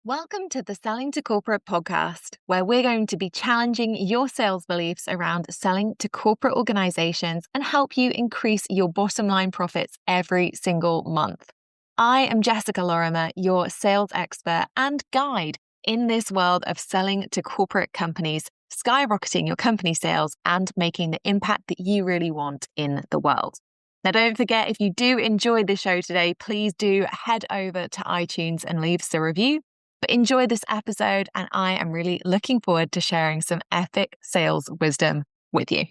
Welcome to the Selling to Corporate podcast, where we're going to be challenging your sales beliefs around selling to corporate organizations and help you increase your bottom line profits every single month. I am Jessica Lorimer, your sales expert and guide in this world of selling to corporate companies, skyrocketing your company sales and making the impact that you really want in the world. Now, don't forget, if you do enjoy the show today, please do head over to iTunes and leave us a review. But enjoy this episode, and I am really looking forward to sharing some epic sales wisdom with you.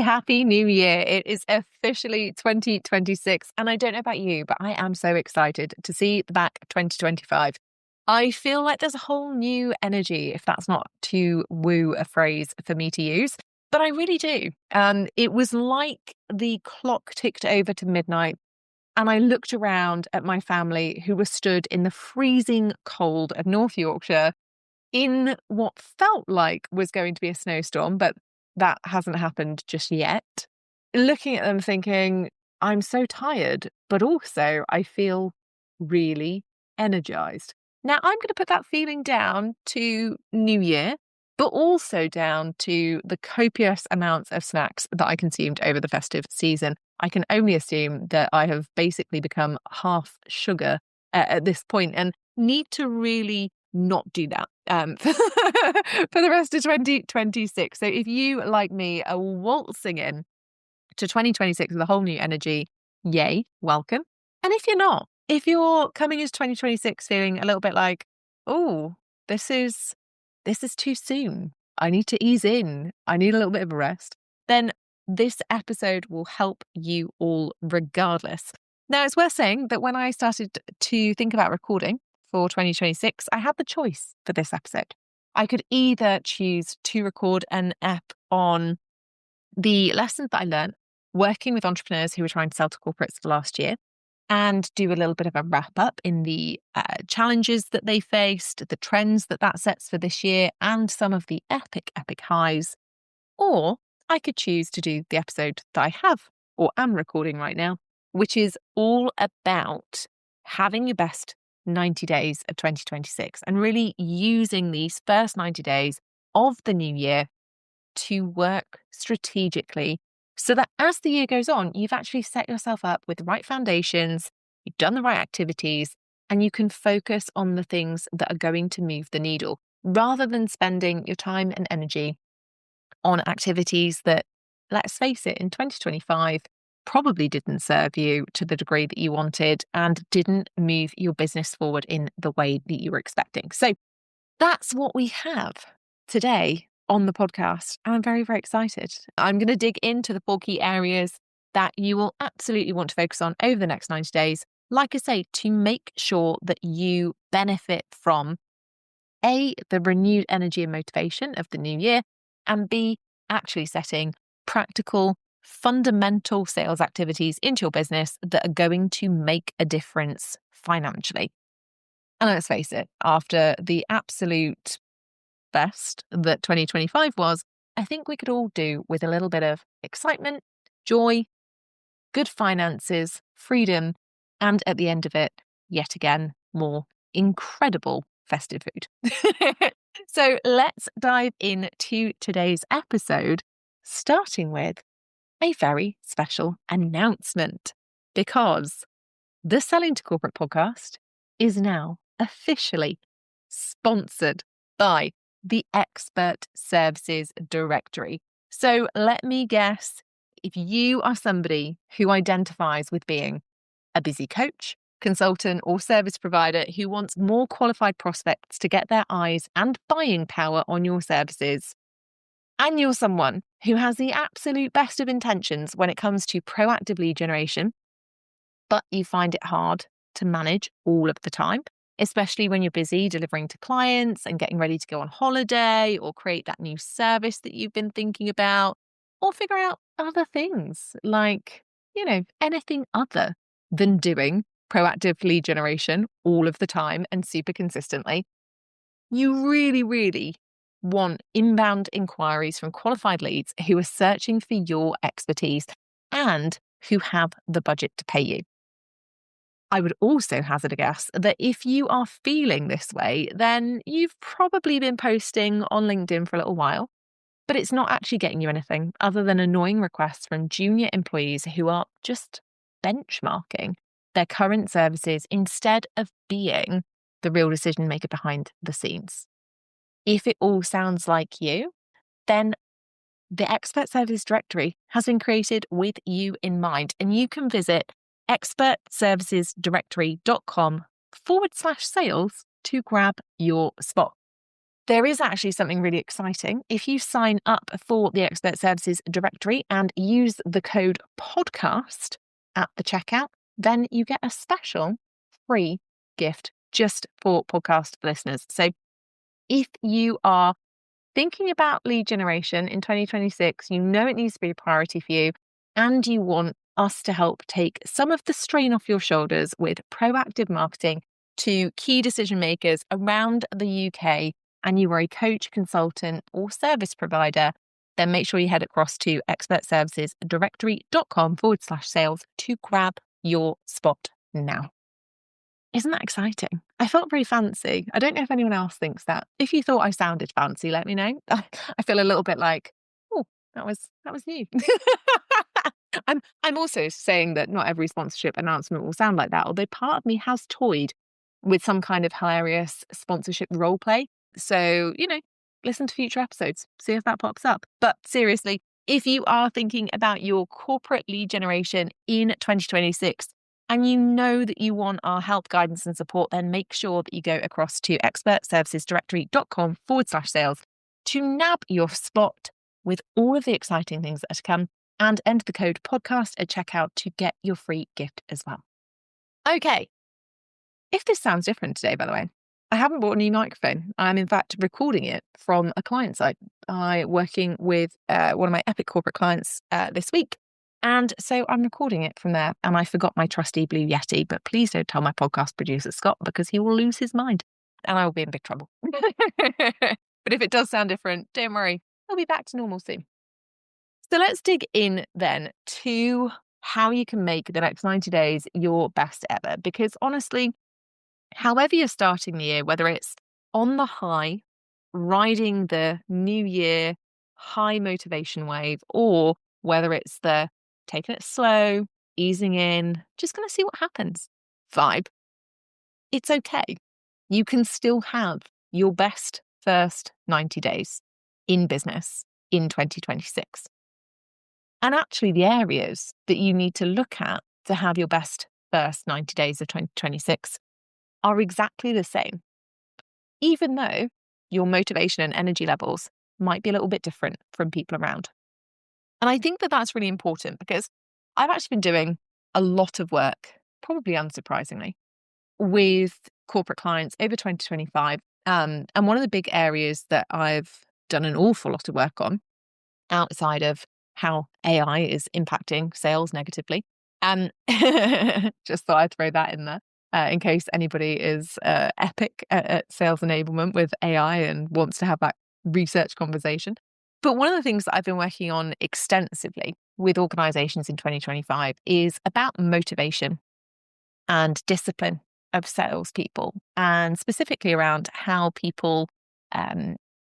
Happy New Year. It is officially 2026. And I don't know about you, but I am so excited to see the back of 2025. I feel like there's a whole new energy, if that's not too woo a phrase for me to use, but I really do. It was like the clock ticked over to midnight and I looked around at my family who were stood in the freezing cold of North Yorkshire in what felt like was going to be a snowstorm, but that hasn't happened just yet. Looking at them thinking, I'm so tired, but also I feel really energized. Now, I'm going to put that feeling down to New Year, but also down to the copious amounts of snacks that I consumed over the festive season. I can only assume that I have basically become half sugar at this point and need to really not do that for the rest of 2026. So if you, like me, are waltzing in to 2026 with a whole new energy, yay, welcome. And if you're not, if you're coming into 2026 feeling a little bit like, oh, this is too soon, I need to ease in, I need a little bit of a rest, then this episode will help you all regardless. Now, it's worth saying that when I started to think about recording for 2026, I had the choice for this episode. I could either choose to record an ep on the lessons that I learned working with entrepreneurs who were trying to sell to corporates for last year and do a little bit of a wrap up in the challenges that they faced, the trends that sets for this year, and some of the epic highs. Or I could choose to do the episode that I have or am recording right now, which is all about having your best 90 days of 2026 and really using these first 90 days of the new year to work strategically so that as the year goes on, you've actually set yourself up with the right foundations, you've done the right activities, and you can focus on the things that are going to move the needle rather than spending your time and energy on activities that, let's face it, in 2025 probably didn't serve you to the degree that you wanted and didn't move your business forward in the way that you were expecting. So that's what we have today on the podcast. And I'm very, very excited. I'm going to dig into the 4 key areas that you will absolutely want to focus on over the next 90 days. Like I say, to make sure that you benefit from A, the renewed energy and motivation of the new year, and B, actually setting practical, fundamental sales activities into your business that are going to make a difference financially. And let's face it, after the absolute best that 2025 was, I think we could all do with a little bit of excitement, joy, good finances, freedom, and at the end of it, yet again, more incredible festive food. So let's dive into today's episode, starting with a very special announcement, because the Selling to Corporate podcast is now officially sponsored by the Expert Services Directory. So let me guess, if you are somebody who identifies with being a busy coach, consultant, or service provider who wants more qualified prospects to get their eyes and buying power on your services, and you're someone who has the absolute best of intentions when it comes to proactive lead generation, but you find it hard to manage all of the time, especially when you're busy delivering to clients and getting ready to go on holiday or create that new service that you've been thinking about, or figure out other things like, anything other than doing proactive lead generation all of the time and super consistently, you really, really want inbound inquiries from qualified leads who are searching for your expertise and who have the budget to pay you. I would also hazard a guess that if you are feeling this way, then you've probably been posting on LinkedIn for a little while, but it's not actually getting you anything other than annoying requests from junior employees who are just benchmarking their current services instead of being the real decision maker behind the scenes. If it all sounds like you, then the Expert Service Directory has been created with you in mind, and you can visit expertservicesdirectory.com/sales to grab your spot. There is actually something really exciting. If you sign up for the Expert Services Directory and use the code podcast at the checkout, then you get a special free gift just for podcast listeners. So if you are thinking about lead generation in 2026, you know it needs to be a priority for you, and you want us to help take some of the strain off your shoulders with proactive marketing to key decision makers around the UK, and you are a coach, consultant, or service provider, then make sure you head across to expertservicesdirectory.com/sales to grab your spot now. Isn't that exciting? I felt very fancy. I don't know if anyone else thinks that. If you thought I sounded fancy, let me know. I feel a little bit like, oh, that was new. I'm also saying that not every sponsorship announcement will sound like that, although part of me has toyed with some kind of hilarious sponsorship role play. So, listen to future episodes, see if that pops up. But seriously, if you are thinking about your corporate lead generation in 2026, and you know that you want our help, guidance, and support, then make sure that you go across to expertservicesdirectory.com/sales to nab your spot with all of the exciting things that are to come, and enter the code podcast at checkout to get your free gift as well. Okay. If this sounds different today, by the way, I haven't bought a new microphone. I'm in fact recording it from a client site. I'm working with one of my epic corporate clients this week. And so I'm recording it from there, and I forgot my trusty Blue Yeti, but please don't tell my podcast producer, Scott, because he will lose his mind and I will be in big trouble. But if it does sound different, don't worry, I'll be back to normal soon. So let's dig in then to how you can make the next 90 days your best ever. Because honestly, however you're starting the year, whether it's on the high, riding the new year high motivation wave, or whether it's the taking it slow, easing in, just going to see what happens vibe, it's okay. You can still have your best first 90 days in business in 2026. And actually, the areas that you need to look at to have your best first 90 days of 2026 are exactly the same, even though your motivation and energy levels might be a little bit different from people around. And I think that that's really important because I've actually been doing a lot of work, probably unsurprisingly, with corporate clients over 2025. And one of the big areas that I've done an awful lot of work on outside of how AI is impacting sales negatively. Just thought I'd throw that in there in case anybody is epic at sales enablement with AI and wants to have that research conversation. But one of the things that I've been working on extensively with organizations in 2025 is about motivation and discipline of salespeople, and specifically around how people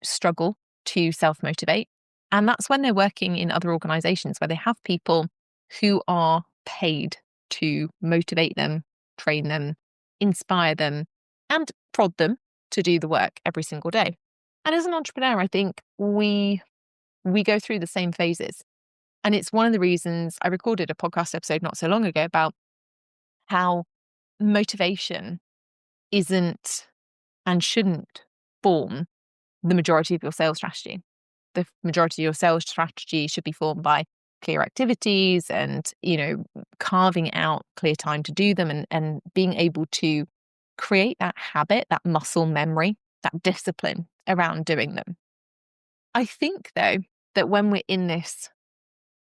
struggle to self-motivate. And that's when they're working in other organizations where they have people who are paid to motivate them, train them, inspire them, and prod them to do the work every single day. And as an entrepreneur, I think we go through the same phases. And it's one of the reasons I recorded a podcast episode not so long ago about how motivation isn't and shouldn't form the majority of your sales strategy. The majority of your sales strategy should be formed by clear activities and, carving out clear time to do them and being able to create that habit, that muscle memory, that discipline around doing them. I think, though, that when we're in this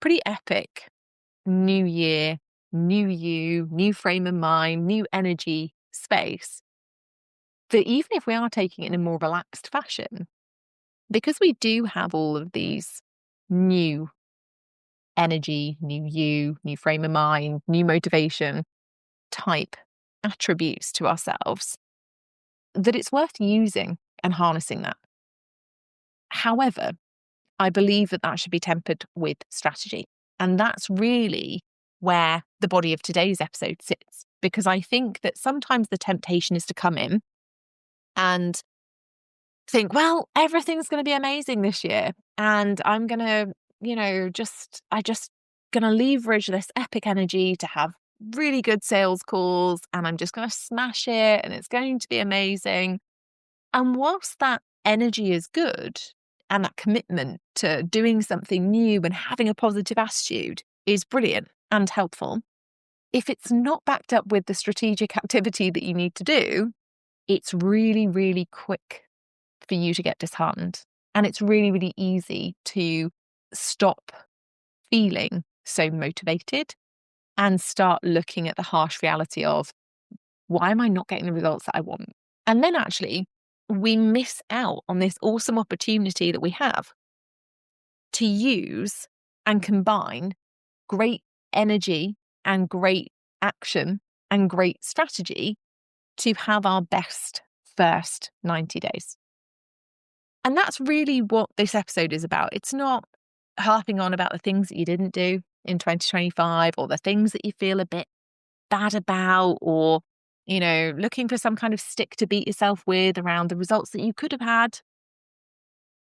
pretty epic new year new you, new frame of mind, new energy space, that even if we are taking it in a more relaxed fashion, because we do have all of these new energy, new you, new frame of mind, new motivation type attributes to ourselves, that it's worth using and harnessing that. However, I believe that that should be tempered with strategy. And that's really where the body of today's episode sits, because I think that sometimes the temptation is to come in and think, well, everything's going to be amazing this year. And I'm going to, I just going to leverage this epic energy to have really good sales calls, and I'm just going to smash it and it's going to be amazing. And whilst that energy is good and that commitment to doing something new and having a positive attitude is brilliant and helpful, if it's not backed up with the strategic activity that you need to do, it's really, really quick for you to get disheartened. And it's really, really easy to stop feeling so motivated and start looking at the harsh reality of, why am I not getting the results that I want? And then actually, we miss out on this awesome opportunity that we have to use and combine great energy and great action and great strategy to have our best first 90 days. And that's really what this episode is about. It's not harping on about the things that you didn't do in 2025 or the things that you feel a bit bad about, or, looking for some kind of stick to beat yourself with around the results that you could have had.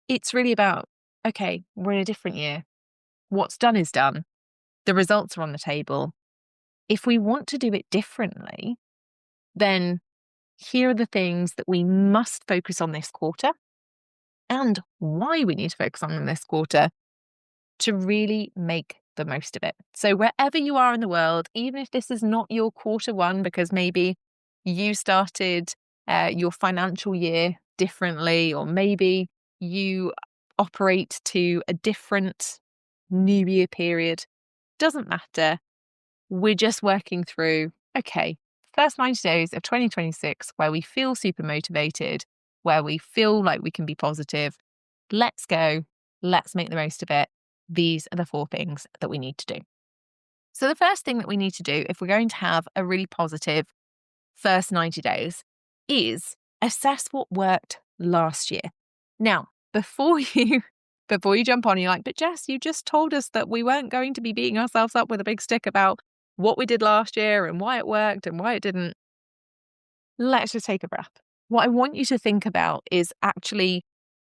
It's really about, okay, we're in a different year. What's done is done. The results are on the table. If we want to do it differently, then here are the things that we must focus on this quarter and why we need to focus on them this quarter to really make the most of it. So wherever you are in the world, even if this is not your quarter one, because maybe you started your financial year differently, or maybe you operate to a different New Year period, doesn't matter. We're just working through, okay, first 90 days of 2026 where we feel super motivated, where we feel like we can be positive. Let's go. Let's make the most of it. These are the 4 things that we need to do. So the first thing that we need to do if we're going to have a really positive first 90 days is assess what worked last year. Now, before you jump on, you're like, but Jess, you just told us that we weren't going to be beating ourselves up with a big stick about what we did last year and why it worked and why it didn't. Let's just take a breath. What I want you to think about is actually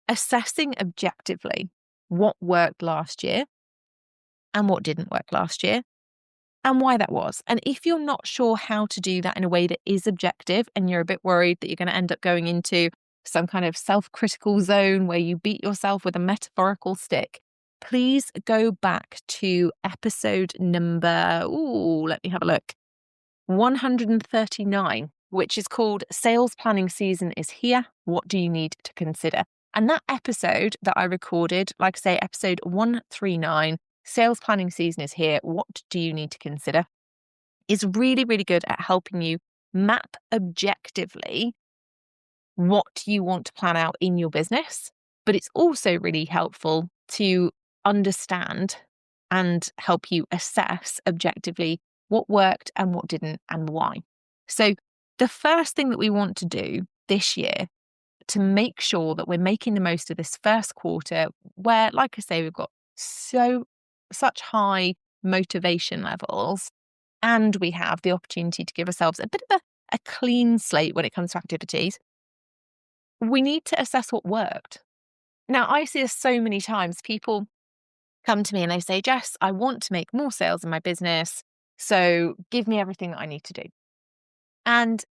assessing objectively what worked last year and what didn't work last year and why that was. And if you're not sure how to do that in a way that is objective and you're a bit worried that you're going to end up going into some kind of self-critical zone where you beat yourself with a metaphorical stick, please go back to episode number, let me have a look, 139, which is called Sales Planning Season is Here. What do you need to consider? And that episode that I recorded, like I say, episode 139, Sales Planning Season is Here. What do you need to consider? Is really, really good at helping you map objectively what you want to plan out in your business. But it's also really helpful to understand and help you assess objectively what worked and what didn't and why. So the first thing that we want to do this year to make sure that we're making the most of this first quarter where, like I say, we've got such high motivation levels and we have the opportunity to give ourselves a bit of a clean slate when it comes to activities, we need to assess what worked. Now, I see this so many times. People come to me and they say, Jess, I want to make more sales in my business, so give me everything that I need to do. And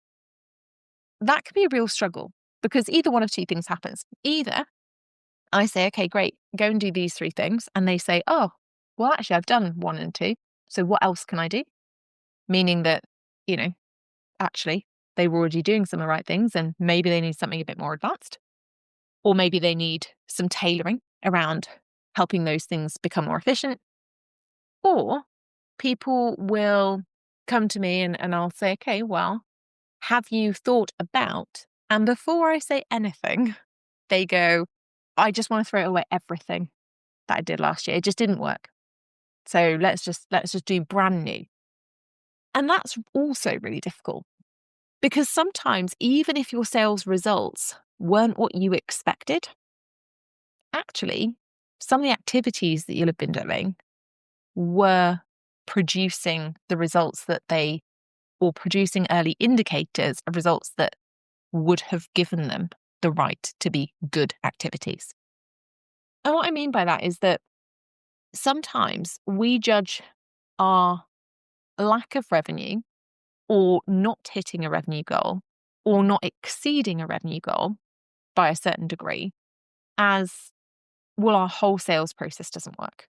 that can be a real struggle because either one of 2 things happens. Either I say, okay, great, go and do these 3 things. And they say, oh, well, actually, I've done 1 and 2. So what else can I do? Meaning that, actually, they were already doing some of the right things and maybe they need something a bit more advanced. Or maybe they need some tailoring around helping those things become more efficient. Or people will come to me and I'll say, okay, well, have you thought about, and before I say anything, they go, I just want to throw away everything that I did last year. It just didn't work. So let's just do brand new. And that's also really difficult because sometimes even if your sales results weren't what you expected, actually some of the activities that you'll have been doing were producing the results or producing early indicators of results that would have given them the right to be good activities. And what I mean by that is that sometimes we judge our lack of revenue or not hitting a revenue goal or not exceeding a revenue goal by a certain degree as, well, our whole sales process doesn't work.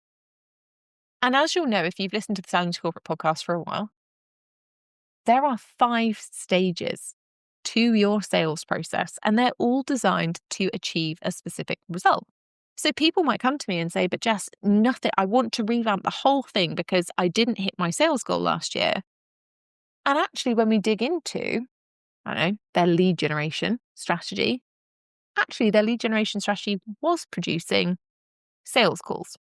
And as you'll know, if you've listened to the Selling to Corporate podcast for a while, there are 5 stages to your sales process, and they're all designed to achieve a specific result. So people might come to me and say, but Jess, nothing, I want to revamp the whole thing because I didn't hit my sales goal last year. And actually, when we dig into, I don't know, their lead generation strategy, actually their lead generation strategy was producing sales calls.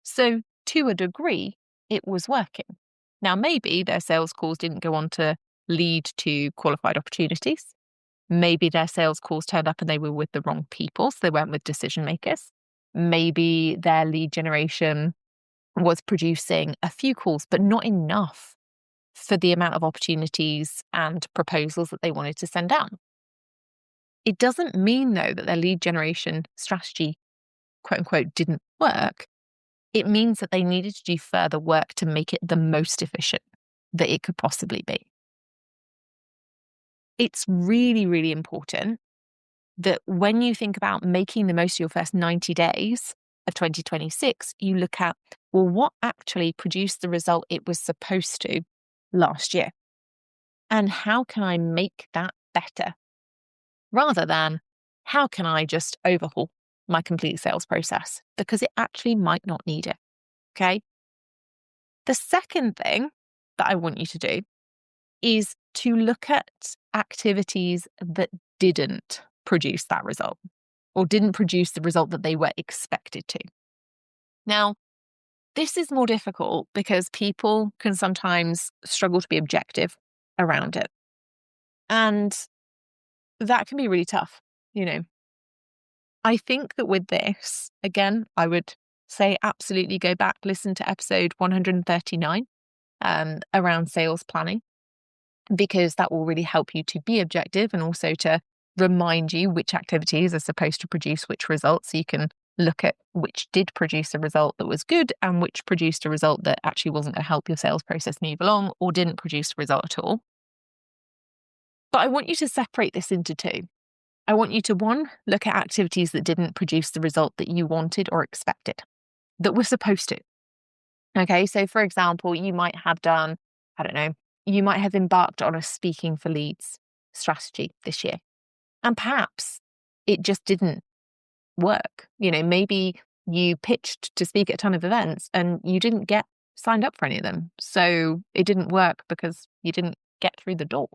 So to a degree, it was working. Now, maybe their sales calls didn't go on to lead to qualified opportunities. Maybe their sales calls turned up and they were with the wrong people, so they weren't with decision makers. Maybe their lead generation was producing a few calls, but not enough for the amount of opportunities and proposals that they wanted to send out. It doesn't mean, though, that their lead generation strategy, quote unquote, didn't work. It means that they needed to do further work to make it the most efficient that it could possibly be. It's really, really important that when you think about making the most of your first 90 days of 2026, you look at, well, what actually produced the result it was supposed to last year? And how can I make that better? Rather than, how can I just overhaul my complete sales process? Because it actually might not need it. Okay. The second thing that I want you to do is to look at activities that didn't produce that result or didn't produce the result that they were expected to. Now, this is more difficult because people can sometimes struggle to be objective around it. And that can be really tough, you know. I think that with this, again, I would say absolutely go back, listen to episode 139 around sales planning, because that will really help you to be objective and also to remind you which activities are supposed to produce which results. So you can look at which did produce a result that was good and which produced a result that actually wasn't going to help your sales process move along or didn't produce a result at all. But I want you to separate this into 2. I want you to, 1, look at activities that didn't produce the result that you wanted or expected, that were supposed to. Okay, so for example, you might have done, I don't know, you might have embarked on a speaking for leads strategy this year. And perhaps it just didn't work. You know, maybe you pitched to speak at a ton of events and you didn't get signed up for any of them. So it didn't work because you didn't get through the door,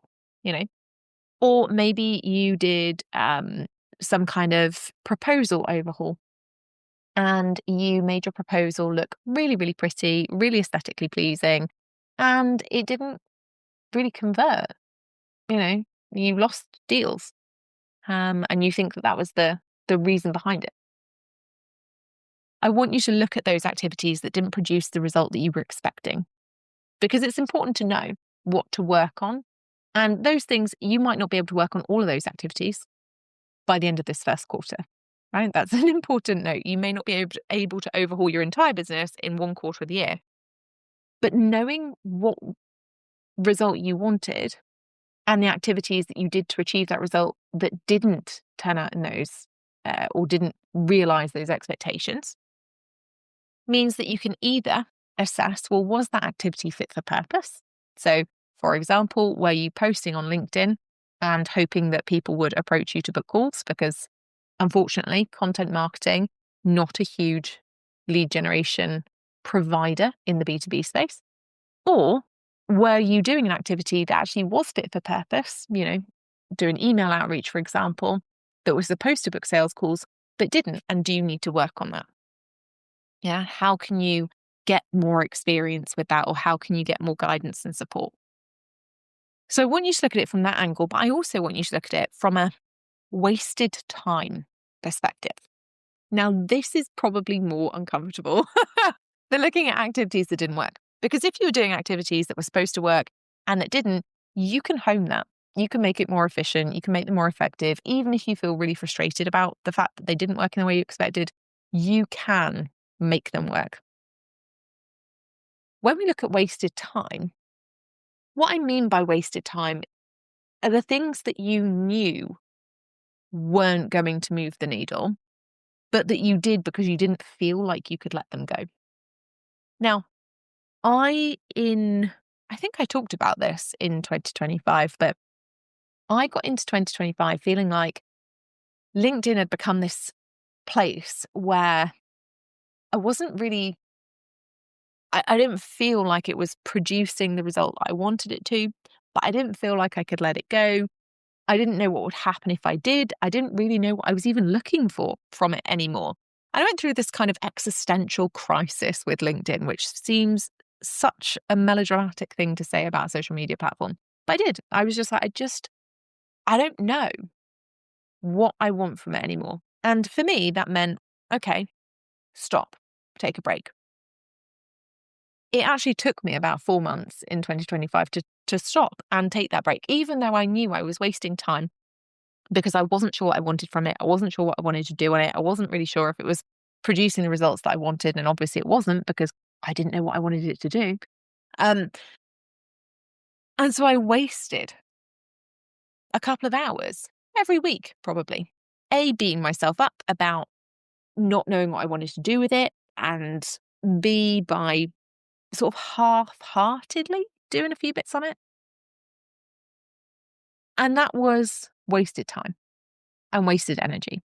you know. Or maybe you did some kind of proposal overhaul and you made your proposal look really, really pretty, really aesthetically pleasing, and it didn't really convert. You know, you lost deals, and you think that that was the reason behind it. I want you to look at those activities that didn't produce the result that you were expecting, because it's important to know what to work on. And those things, you might not be able to work on all of those activities by the end of this first quarter, right? That's an important note. You may not be able to overhaul your entire business in 1 quarter of the year. But knowing what result you wanted and the activities that you did to achieve that result that didn't turn out in those or didn't realize those expectations means that you can either assess, well, was that activity fit for purpose? So, for example, were you posting on LinkedIn and hoping that people would approach you to book calls? Because unfortunately, content marketing, not a huge lead generation provider in the B2B space. Or were you doing an activity that actually was fit for purpose, doing email outreach, for example, that was supposed to book sales calls, but didn't? And do you need to work on that? Yeah. How can you get more experience with that? Or how can you get more guidance and support? So I want you to look at it from that angle, but I also want you to look at it from a wasted time perspective. Now, this is probably more uncomfortable than looking at activities that didn't work. Because if you were doing activities that were supposed to work and that didn't, you can hone that. You can make it more efficient. You can make them more effective. Even if you feel really frustrated about the fact that they didn't work in the way you expected, you can make them work. When we look at wasted time, what I mean by wasted time are the things that you knew weren't going to move the needle, but that you did because you didn't feel like you could let them go. Now, I think I talked about this in 2025, but I got into 2025 feeling like LinkedIn had become this place where I wasn't really, I didn't feel like it was producing the result I wanted it to, but I didn't feel like I could let it go. I didn't know what would happen if I did. I didn't really know what I was even looking for from it anymore. I went through this kind of existential crisis with LinkedIn, which seems such a melodramatic thing to say about a social media platform. But I did. I was just like, I don't know what I want from it anymore. And for me, that meant, okay, stop, take a break. It actually took me about 4 months in 2025 to stop and take that break, even though I knew I was wasting time because I wasn't sure what I wanted from it. I wasn't sure what I wanted to do on it. I wasn't really sure if it was producing the results that I wanted. And obviously it wasn't because I didn't know what I wanted it to do. And so I wasted a couple of hours every week, probably. A, beating myself up about not knowing what I wanted to do with it. And B, by sort of half-heartedly doing a few bits on it. And that was wasted time and wasted energy.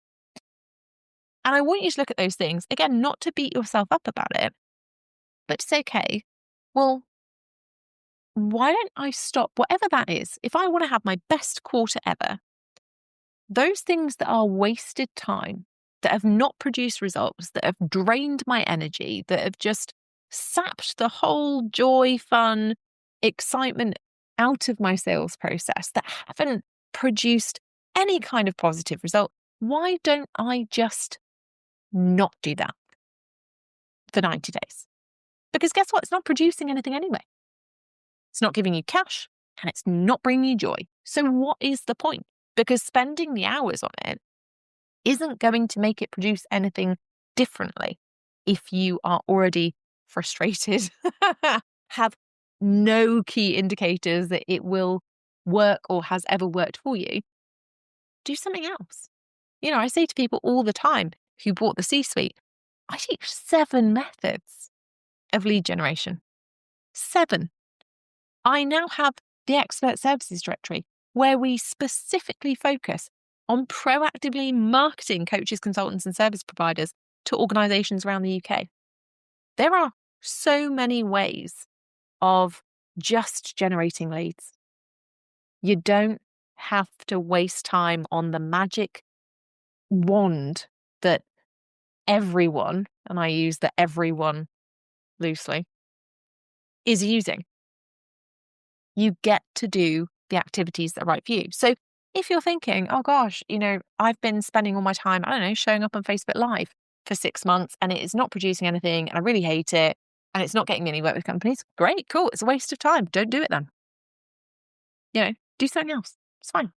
And I want you to look at those things, again, not to beat yourself up about it, but to say, okay, well, why don't I stop whatever that is? If I want to have my best quarter ever, those things that are wasted time, that have not produced results, that have drained my energy, that have just sapped the whole joy, fun, excitement out of my sales process, that haven't produced any kind of positive result, why don't I just not do that for 90 days? Because guess what? It's not producing anything anyway. It's not giving you cash and it's not bringing you joy. So what is the point? Because spending the hours on it isn't going to make it produce anything differently if you are already frustrated, have no key indicators that it will work or has ever worked for you. Do something else. I say to people all the time who bought the C-suite, I teach 7 methods of lead generation. 7. I now have the expert services directory where we specifically focus on proactively marketing coaches, consultants, and service providers to organizations around the UK. There are so many ways of just generating leads. You don't have to waste time on the magic wand that everyone, and I use the everyone loosely, is using. You get to do the activities that are right for you. So if you're thinking, oh gosh, I've been spending all my time, I don't know, showing up on Facebook Live for 6 months and it is not producing anything and I really hate it and it's not getting me any work with companies, great, cool. It's a waste of time. Don't do it then. Do something else. It's fine.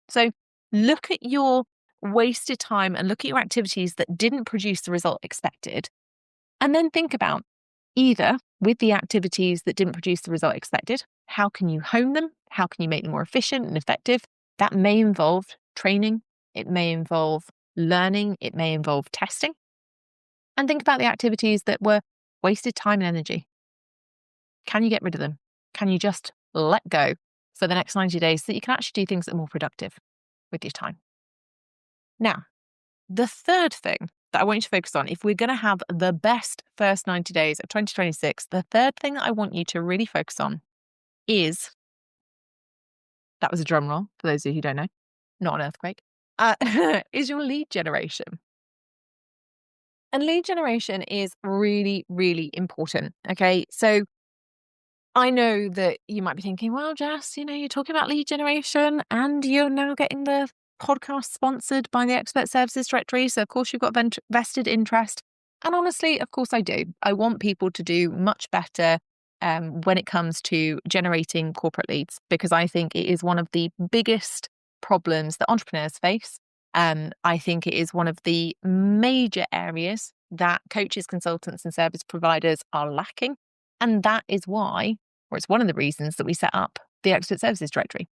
So look at your wasted time and look at your activities that didn't produce the result expected. And then think about either with the activities that didn't produce the result expected, how can you hone them? How can you make them more efficient and effective? That may involve training. It may involve learning. It may involve testing. And think about the activities that were wasted time and energy. Can you get rid of them? Can you just let go for the next 90 days so that you can actually do things that are more productive with your time? Now, the third thing that I want you to focus on, if we're going to have the best first 90 days of 2026, the third thing that I want you to really focus on is, that was a drum roll for those of you who don't know, not an earthquake, is your lead generation. And lead generation is really, really important. Okay. So I know that you might be thinking, well, Jess, you're talking about lead generation and you're now getting the podcast sponsored by the Expert Services Directory. So, of course, you've got vested interest. And honestly, of course, I do. I want people to do much better when it comes to generating corporate leads, because I think it is one of the biggest problems that entrepreneurs face. I think it is one of the major areas that coaches, consultants, and service providers are lacking. And that is why, or it's one of the reasons that we set up the Expert Services Directory,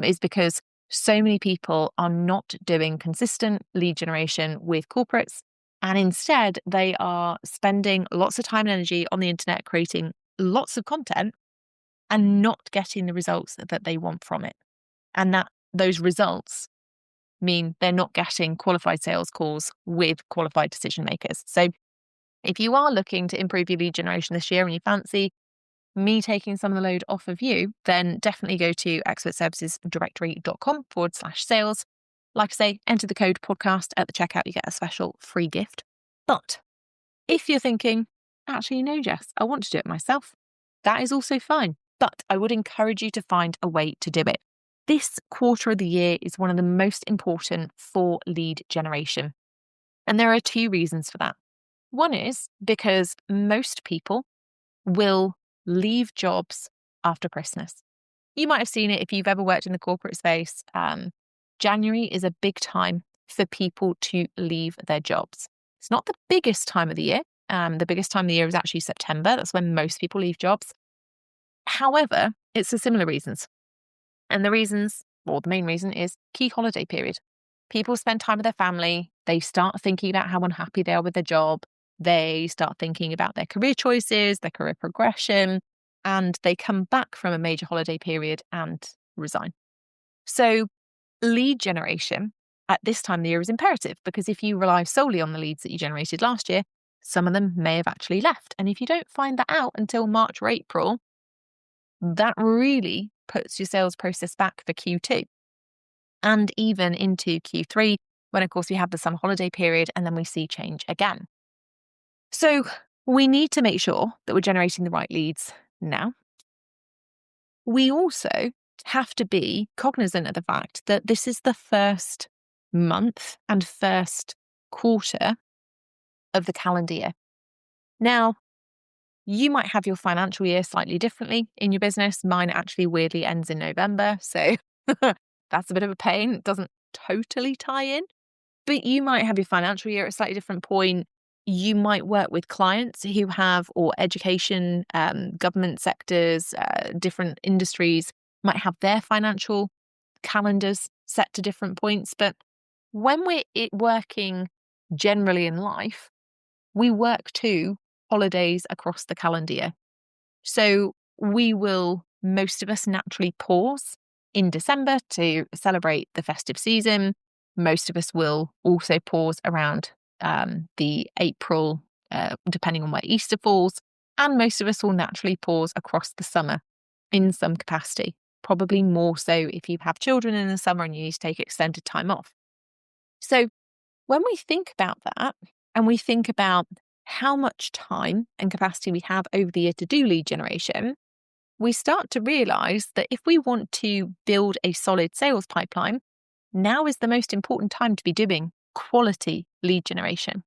is because so many people are not doing consistent lead generation with corporates. And instead, they are spending lots of time and energy on the internet creating lots of content and not getting the results that they want from it. And that those results mean they're not getting qualified sales calls with qualified decision makers. So if you are looking to improve your lead generation this year and you fancy me taking some of the load off of you, then definitely go to expertservicesdirectory.com/sales. Like I say, enter the code podcast at the checkout, you get a special free gift. But if you're thinking, actually, no, Jess, I want to do it myself, that is also fine. But I would encourage you to find a way to do it. This quarter of the year is one of the most important for lead generation. And there are two reasons for that. One is because most people will leave jobs after Christmas. You might have seen it if you've ever worked in the corporate space. January is a big time for people to leave their jobs. It's not the biggest time of the year. The biggest time of the year is actually September. That's when most people leave jobs. However, it's for similar reasons. And the main reason is key holiday period. People spend time with their family. They start thinking about how unhappy they are with their job. They start thinking about their career choices, their career progression, and they come back from a major holiday period and resign. So lead generation at this time of the year is imperative, because if you rely solely on the leads that you generated last year, some of them may have actually left. And if you don't find that out until March or April, that really puts your sales process back for Q2 and even into Q3, when, of course, we have the summer holiday period and then we see change again. So we need to make sure that we're generating the right leads now. We also have to be cognizant of the fact that this is the first month and first quarter of the calendar year. Now, you might have your financial year slightly differently in your business. Mine actually weirdly ends in November, so that's a bit of a pain. It doesn't totally tie in, but you might have your financial year at a slightly different point. You might work with clients who have, or education, government sectors, different industries might have their financial calendars set to different points. But when we're working generally in life, we work to holidays across the calendar year. So most of us naturally pause in December to celebrate the festive season. Most of us will also pause around the April, depending on where Easter falls. And most of us will naturally pause across the summer in some capacity, probably more so if you have children in the summer and you need to take extended time off. So when we think about that and we think about how much time and capacity we have over the year to do lead generation, we start to realize that if we want to build a solid sales pipeline, now is the most important time to be doing quality lead generation.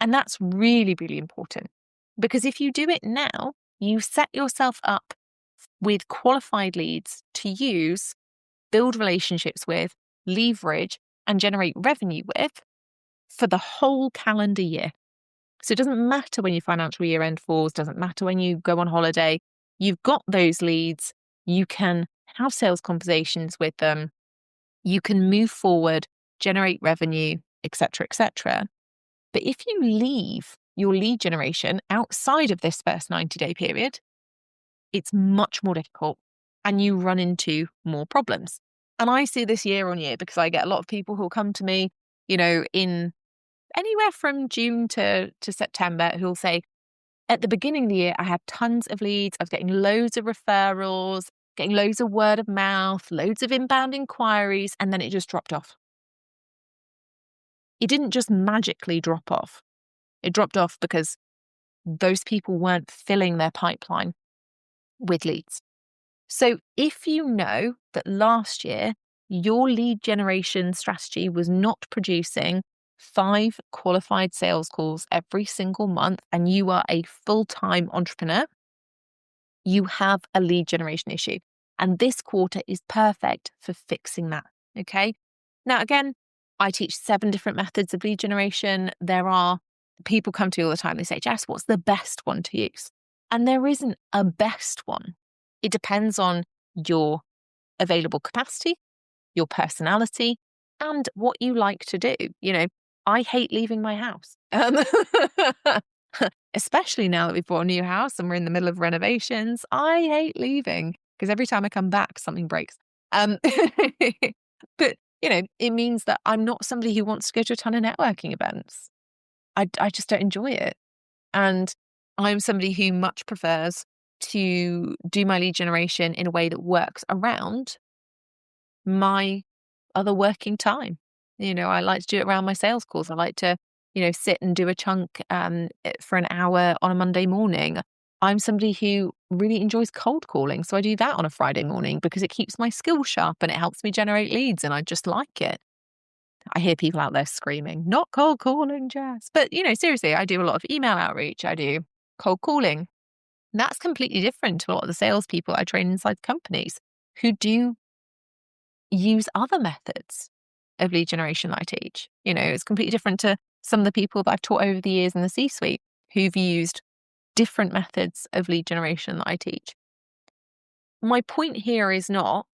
And that's really, really important, because if you do it now, you set yourself up with qualified leads to use, build relationships with, leverage, and generate revenue with for the whole calendar year. So it doesn't matter when your financial year end falls, doesn't matter when you go on holiday. You've got those leads. You can have sales conversations with them. You can move forward, generate revenue, etc., etc. But if you leave your lead generation outside of this first 90-day period, it's much more difficult and you run into more problems. And I see this year on year, because I get a lot of people who'll come to me, in anywhere from June to September, who'll say, At the beginning of the year, I had tons of leads. I was getting loads of referrals, getting loads of word of mouth, loads of inbound inquiries, and then it just dropped off. It didn't just magically drop off. It dropped off because those people weren't filling their pipeline with leads. So if you know that last year your lead generation strategy was not producing 5 qualified sales calls every single month and you are a full-time entrepreneur, you have a lead generation issue. And this quarter is perfect for fixing that. Okay. Now, again, I teach 7 different methods of lead generation. There are people come to me all the time. They say, Jess, what's the best one to use? And there isn't a best one. It depends on your available capacity, your personality, and what you like to do. You know, I hate leaving my house. Especially now that we've bought a new house and we're in the middle of renovations. I hate leaving because every time I come back, something breaks. But, you know, it means that I'm not somebody who wants to go to a ton of networking events. I just don't enjoy it. And I'm somebody who much prefers to do my lead generation in a way that works around my other working time. You know, I like to do it around my sales calls. I like to, you know, sit and do a chunk for an hour on a Monday morning. I'm somebody who really enjoys cold calling. So I do that on a Friday morning because it keeps my skills sharp and it helps me generate leads and I just like it. I hear people out there screaming, not cold calling, Jess. But, you know, seriously, I do a lot of email outreach. I do cold calling. That's completely different to a lot of the salespeople I train inside companies who do use other methods of lead generation that I teach. You know, it's completely different to some of the people that I've taught over the years in the C-suite who've used different methods of lead generation that I teach. My point here is not,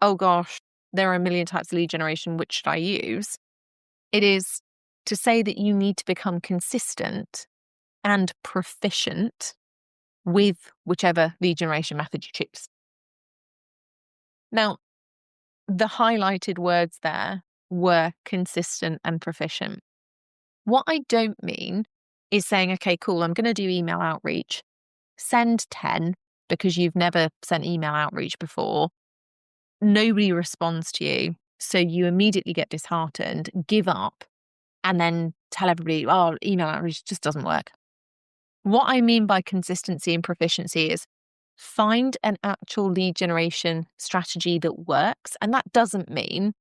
oh gosh, there are a million types of lead generation, which should I use? It is to say that you need to become consistent and proficient with whichever lead generation method you choose. Now, the highlighted words there were consistent and proficient. What I don't mean is saying, okay, cool, I'm going to do email outreach. Send 10 because you've never sent email outreach before. Nobody responds to you. So you immediately get disheartened, give up, and then tell everybody, oh, email outreach just doesn't work. What I mean by consistency and proficiency is find an actual lead generation strategy that works. And that doesn't mean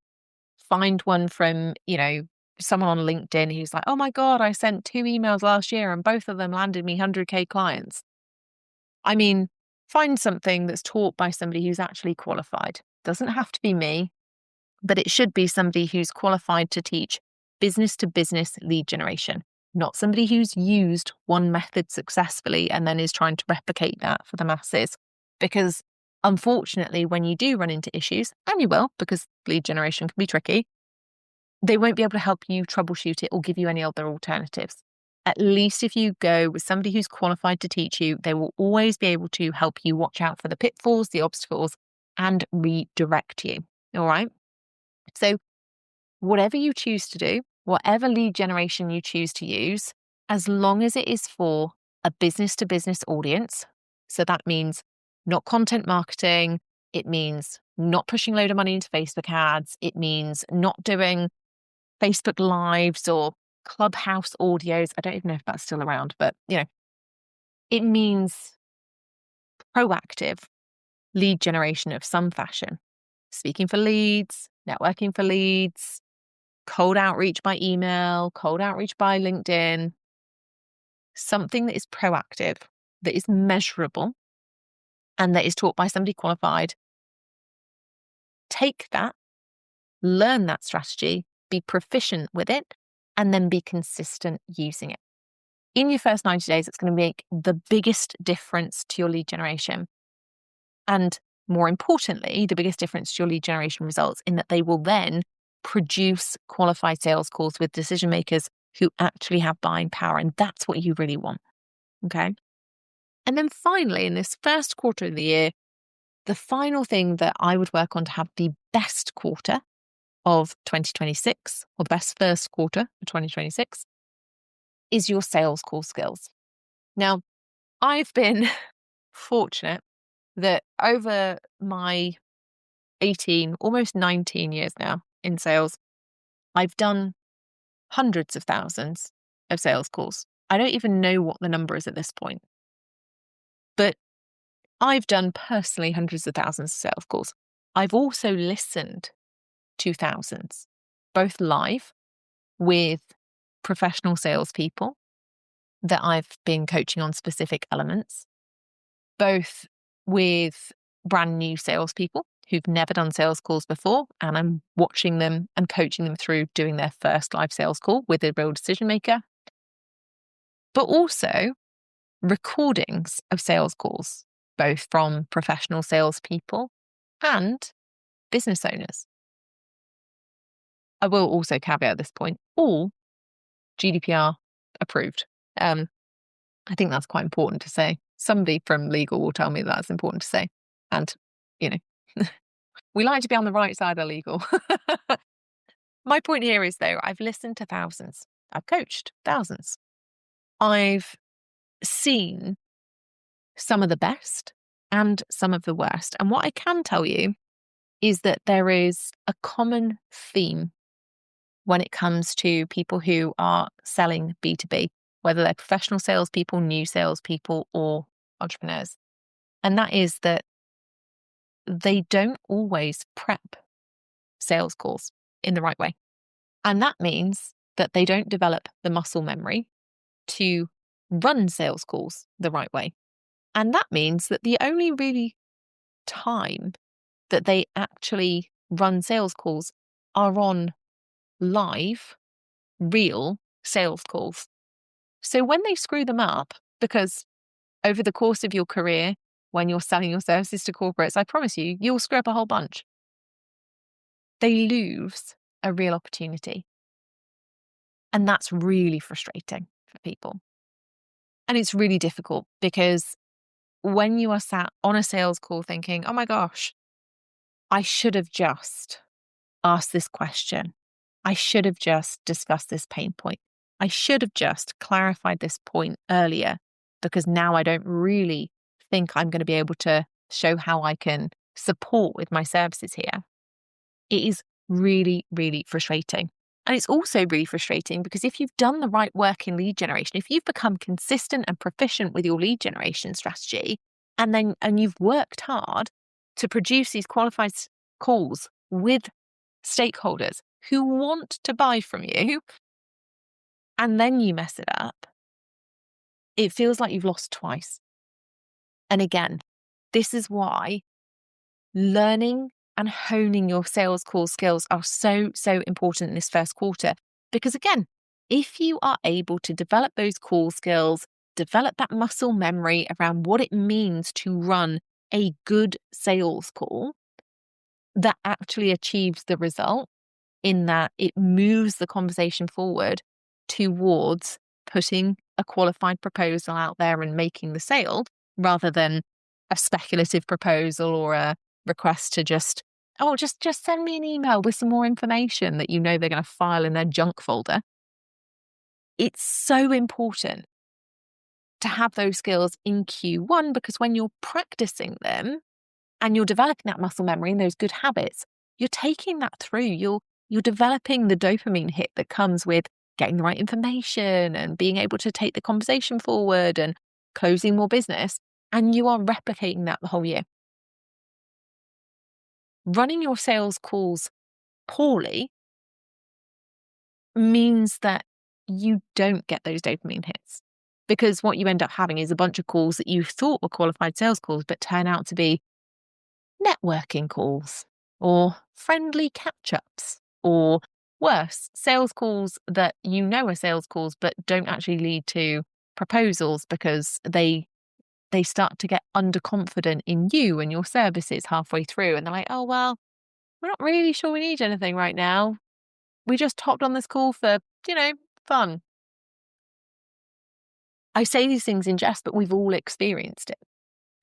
find one from, you know, someone on LinkedIn who's like, oh my God, I sent 2 emails last year and both of them landed me 100K clients. I mean, find something that's taught by somebody who's actually qualified. Doesn't have to be me, but it should be somebody who's qualified to teach business to business lead generation, not somebody who's used one method successfully and then is trying to replicate that for the masses. Because unfortunately, when you do run into issues, and you will, because lead generation can be tricky, they won't be able to help you troubleshoot it or give you any other alternatives. At least if you go with somebody who's qualified to teach you, they will always be able to help you watch out for the pitfalls, the obstacles, and redirect you. All right. So whatever you choose to do, whatever lead generation you choose to use, as long as it is for a business to business audience, so that means not content marketing, it means not pushing a load of money into Facebook ads, it means not doing Facebook Lives or Clubhouse audios. I don't even know if that's still around, but you know, it means proactive lead generation of some fashion. Speaking for leads, networking for leads, cold outreach by email, cold outreach by LinkedIn, something that is proactive, that is measurable, and that is taught by somebody qualified. Take that, learn that strategy, be proficient with it, and then be consistent using it. In your first 90 days, it's going to make the biggest difference to your lead generation. And more importantly, the biggest difference to your lead generation results in that they will then produce qualified sales calls with decision makers who actually have buying power. And that's what you really want. Okay. And then finally, in this first quarter of the year, the final thing that I would work on to have the best quarter of 2026, or the best first quarter of 2026, is your sales call skills. Now, I've been fortunate that over my 18, almost 19 years now in sales, I've done hundreds of thousands of sales calls. I don't even know what the number is at this point, but I've done personally hundreds of thousands of sales calls. I've also listened to thousands, both live with professional salespeople that I've been coaching on specific elements, both with brand new salespeople who've never done sales calls before, and I'm watching them and coaching them through doing their first live sales call with a real decision maker, but also recordings of sales calls, both from professional salespeople and business owners. I will also caveat at this point, all GDPR approved. I think that's quite important to say. Somebody from legal will tell me that's important to say. And, you know, we like to be on the right side of legal. My point here is, though, I've listened to thousands. I've coached thousands. I've seen some of the best and some of the worst. And what I can tell you is that there is a common theme when it comes to people who are selling B2B, whether they're professional salespeople, new salespeople, or entrepreneurs. And that is that they don't always prep sales calls in the right way. And that means that they don't develop the muscle memory to run sales calls the right way. And that means that the only really time that they actually run sales calls are on live, real sales calls. So when they screw them up, because over the course of your career, when you're selling your services to corporates, I promise you, you'll screw up a whole bunch. They lose a real opportunity. And that's really frustrating for people. And it's really difficult because when you are sat on a sales call thinking, oh my gosh, I should have just asked this question. I should have just discussed this pain point. I should have just clarified this point earlier, because now I don't really think I'm going to be able to show how I can support with my services here. It is really, really frustrating. And it's also really frustrating because if you've done the right work in lead generation, if you've become consistent and proficient with your lead generation strategy, and you've worked hard to produce these qualified calls with stakeholders who want to buy from you, and then you mess it up, it feels like you've lost twice. And again, this is why learning and honing your sales call skills are so, so important in this first quarter. Because again, if you are able to develop those call skills, develop that muscle memory around what it means to run a good sales call that actually achieves the result, in that it moves the conversation forward towards putting a qualified proposal out there and making the sale, rather than a speculative proposal or a request to just send me an email with some more information that you know they're going to file in their junk folder. It's so important to have those skills in Q1, because when you're practicing them and you're developing that muscle memory and those good habits, you're taking that through. You're developing the dopamine hit that comes with getting the right information and being able to take the conversation forward and closing more business. And you are replicating that the whole year. Running your sales calls poorly means that you don't get those dopamine hits, because what you end up having is a bunch of calls that you thought were qualified sales calls, but turn out to be networking calls or friendly catch-ups, or worse, sales calls that you know are sales calls but don't actually lead to proposals, because they start to get underconfident in you and your services halfway through, and they're like, oh, well, we're not really sure we need anything right now. We just hopped on this call for, fun. I say these things in jest, but we've all experienced it.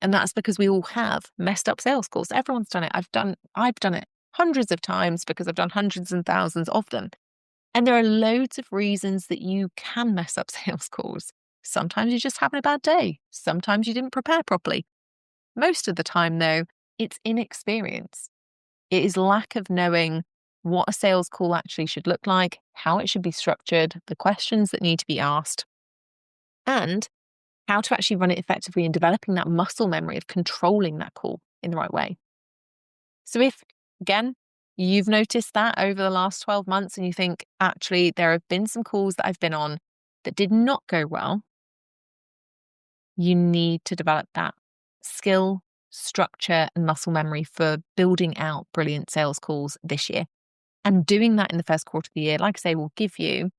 And that's because we all have messed up sales calls. Everyone's done it. I've done it hundreds of times because I've done hundreds and thousands of them. And there are loads of reasons that you can mess up sales calls. Sometimes you're just having a bad day. Sometimes you didn't prepare properly. Most of the time, though, it's inexperience. It is lack of knowing what a sales call actually should look like, how it should be structured, the questions that need to be asked, and how to actually run it effectively and developing that muscle memory of controlling that call in the right way. So if, again, you've noticed that over the last 12 months and you think, actually, there have been some calls that I've been on that did not go well, you need to develop that skill, structure, and muscle memory for building out brilliant sales calls this year. And doing that in the first quarter of the year, like I say, will give you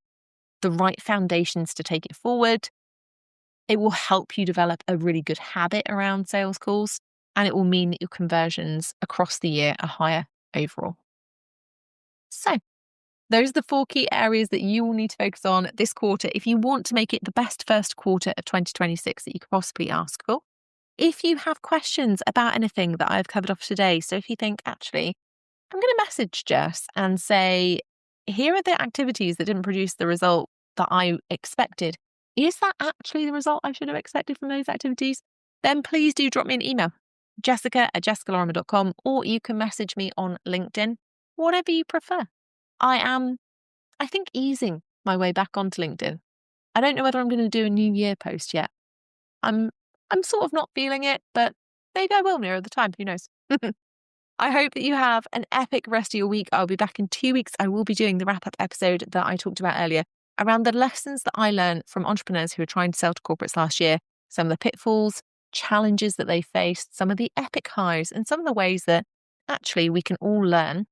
the right foundations to take it forward. It will help you develop a really good habit around sales calls, and it will mean that your conversions across the year are higher overall. So, those are the 4 key areas that you will need to focus on this quarter if you want to make it the best first quarter of 2026 that you could possibly ask for. If you have questions about anything that I've covered off today, so if you think, actually, I'm going to message Jess and say, here are the activities that didn't produce the result that I expected. Is that actually the result I should have expected from those activities? Then please do drop me an email, jessica@jessicalorimer.com, or you can message me on LinkedIn, whatever you prefer. I am, I think, easing my way back onto LinkedIn. I don't know whether I'm going to do a New Year post yet. I'm sort of not feeling it, but maybe I will nearer the time. Who knows? I hope that you have an epic rest of your week. I'll be back in 2 weeks. I will be doing the wrap-up episode that I talked about earlier around the lessons that I learned from entrepreneurs who were trying to sell to corporates last year, some of the pitfalls, challenges that they faced, some of the epic highs, and some of the ways that actually we can all learn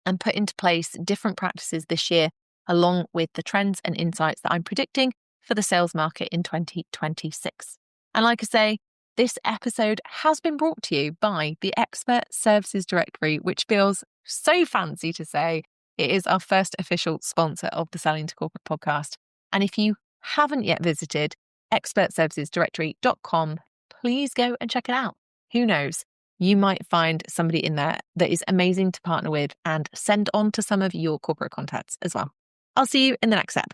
and put into place different practices this year, along with the trends and insights that I'm predicting for the sales market in 2026. And like I say, this episode has been brought to you by the Expert Services Directory, which feels so fancy to say. It is our first official sponsor of the Selling to Corporate podcast. And if you haven't yet visited expertservicesdirectory.com, please go and check it out. Who knows? You might find somebody in there that is amazing to partner with and send on to some of your corporate contacts as well. I'll see you in the next step.